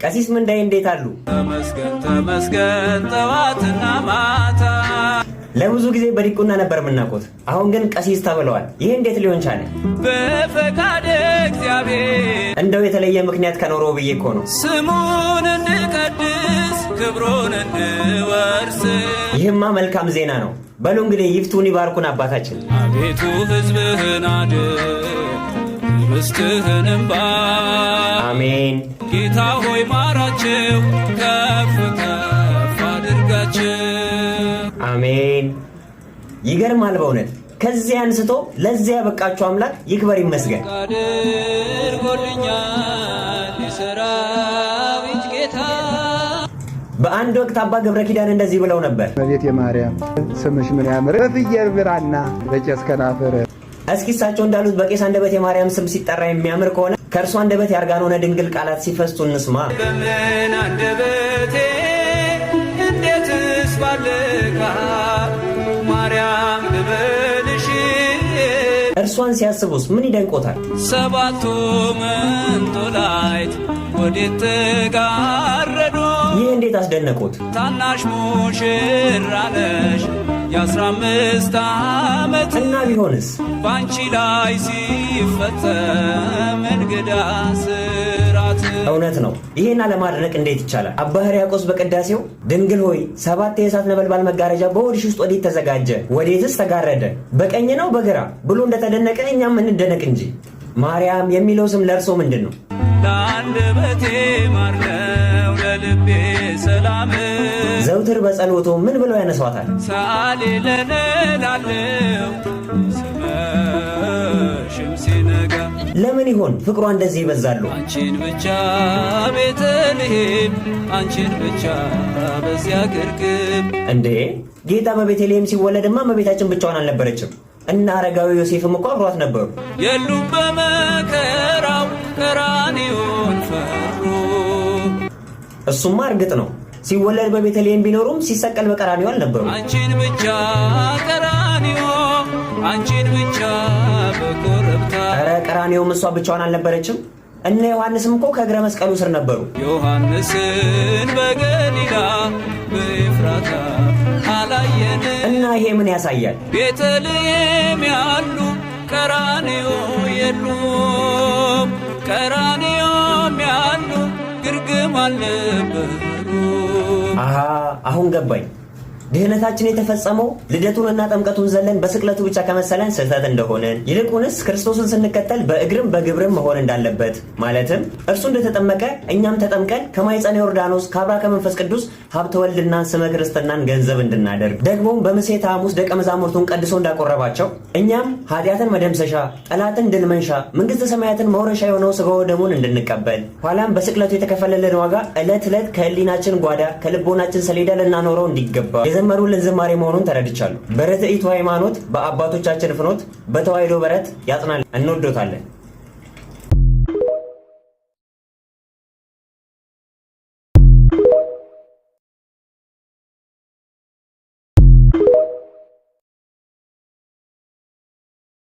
ቀሲስ ምንዳይ እንዴት አሉ? ተመስገን ተመስገን ጠዋትና ማታ። ለብዙ ጊዜ በዲቁና ነበር የምናውቁት፣ አሁን ግን ቀሲስ ተብለዋል። ይህ እንዴት ሊሆን ቻለ? በፈቃደ እግዚአብሔር። እንደው የተለየ ምክንያት ከኖረው ብዬ እኮ ነው። ስሙን እንቀድስ ክብሩን እንወርስ። ይህማ መልካም ዜና ነው። በሉ እንግዲህ ይፍቱን ይባርኩን አባታችን። አቤቱ ሕዝብህን አድን ርስትህንም አሜን። ጌታ ሆይ ማራቸው ከፍ ከፍ አድርጋቸው አሜን። ይገርማል በእውነት ከዚህ አንስቶ ለዚያ ያበቃችሁ አምላክ ይክበር ይመስገን። አድርጎልኛል የሰራዊት ጌታ። በአንድ ወቅት አባ ገብረ ኪዳን እንደዚህ ብለው ነበር። እመቤቴ ማርያም ስምሽ ምን ያምር በፍየል ብራና በቄስ ከናፍር። እስኪ እሳቸው እንዳሉት በቄስ አንደበት የማርያም ስም ሲጠራ የሚያምር ከሆነ ከእርሱ አንደበት ያርጋኖነ ድንግል ቃላት ሲፈስቱ እንስማ። በምን አንደበቴ እንዴትስ ባልካት ማርያም ልበልሽ። እርሷን ሲያስቡስ ምን ይደንቆታል? ሰባቱ መንጦላዕት ወዴት ተጋረዱ? ይህ እንዴት አስደነቁት? ታናሽ ሙሽራ ነሽ የ15 ዓመት እና ቢሆንስ ባንቺ ላይ ሲፈጸም እንግዳ ስራት። እውነት ነው። ይህን አለማድነቅ እንዴት ይቻላል? አባ ሕርያቆስ በቅዳሴው ድንግል ሆይ 7 የእሳት ነበልባል መጋረጃ በሆድሽ ውስጥ ወዴት ተዘጋጀ? ወዴትስ ተጋረደ? በቀኝ ነው በግራ ብሎ እንደተደነቀ እኛም እንደነቅ እንጂ። ማርያም የሚለው ስም ለእርሶ ምንድን ነው? ለአንደበቴ ማር ነው ለልቤ ሰላም። ዘውትር በጸሎቶ ምን ብለው ያነሷታል? ሰአሊ ለነ ላለው ሲመሽም ሲነጋ። ለምን ይሆን ፍቅሯ እንደዚህ ይበዛሉ? አንቺን ብቻ ቤተልሔም አንቺን ብቻ በዚያ ግርግም። እንዴ ጌታ በቤተልሔም ሲወለድማ እመቤታችን ብቻዋን አልነበረችም። እና አረጋዊ ዮሴፍም እኮ አብሯት ነበሩ። የሉም በመከራው ቀራንዮን ፈሩ። እሱማ እርግጥ ነው ሲወለድ በቤተልሔም ቢኖሩም ሲሰቀል በቀራንዮ አልነበሩም። አንቺን ብቻ ቀራንዮ አንቺን ብቻ በኮረብታ። ኧረ ቀራንዮም እሷ ብቻዋን አልነበረችም። እነ ዮሐንስም እኮ ከእግረ መስቀሉ ስር ነበሩ። ዮሐንስን በገሊላ በኤፍራታ አላየን። እና ይሄ ምን ያሳያል? ቤተልሔም ያሉ ቀራንዮ የሉም፣ ቀራንዮም ያሉ ግርግም አልነበሩ። አሃ አሁን ገባኝ። ድህነታችን የተፈጸመው ልደቱንና ጥምቀቱን ዘለን በስቅለቱ ብቻ ከመሰለን ስህተት እንደሆነ፣ ይልቁንስ ክርስቶስን ስንከተል በእግርም በግብርም መሆን እንዳለበት፣ ማለትም እርሱ እንደተጠመቀ እኛም ተጠምቀን ከማኅፀነ ዮርዳኖስ ከአብራ ከመንፈስ ቅዱስ ሀብተ ወልድና ስመ ክርስትናን ገንዘብ እንድናደርግ፣ ደግሞም በምሴተ ሐሙስ ደቀ መዛሙርቱን ቀድሶ እንዳቆረባቸው እኛም ኃጢአትን መደምሰሻ ጠላትን ድል መንሻ መንግሥተ ሰማያትን መውረሻ የሆነው ሥጋው ደሙን እንድንቀበል፣ ኋላም በስቅለቱ የተከፈለልን ዋጋ ዕለት ዕለት ከሕሊናችን ጓዳ ከልቦናችን ሰሌዳ ልናኖረው እንዲገባ የዘመሩልን ዝማሬ መሆኑን ተረድቻለሁ። በርትዕቱ ሃይማኖት በአባቶቻችን ፍኖት በተዋሕዶ በረት ያጽናል። እንወዶታለን።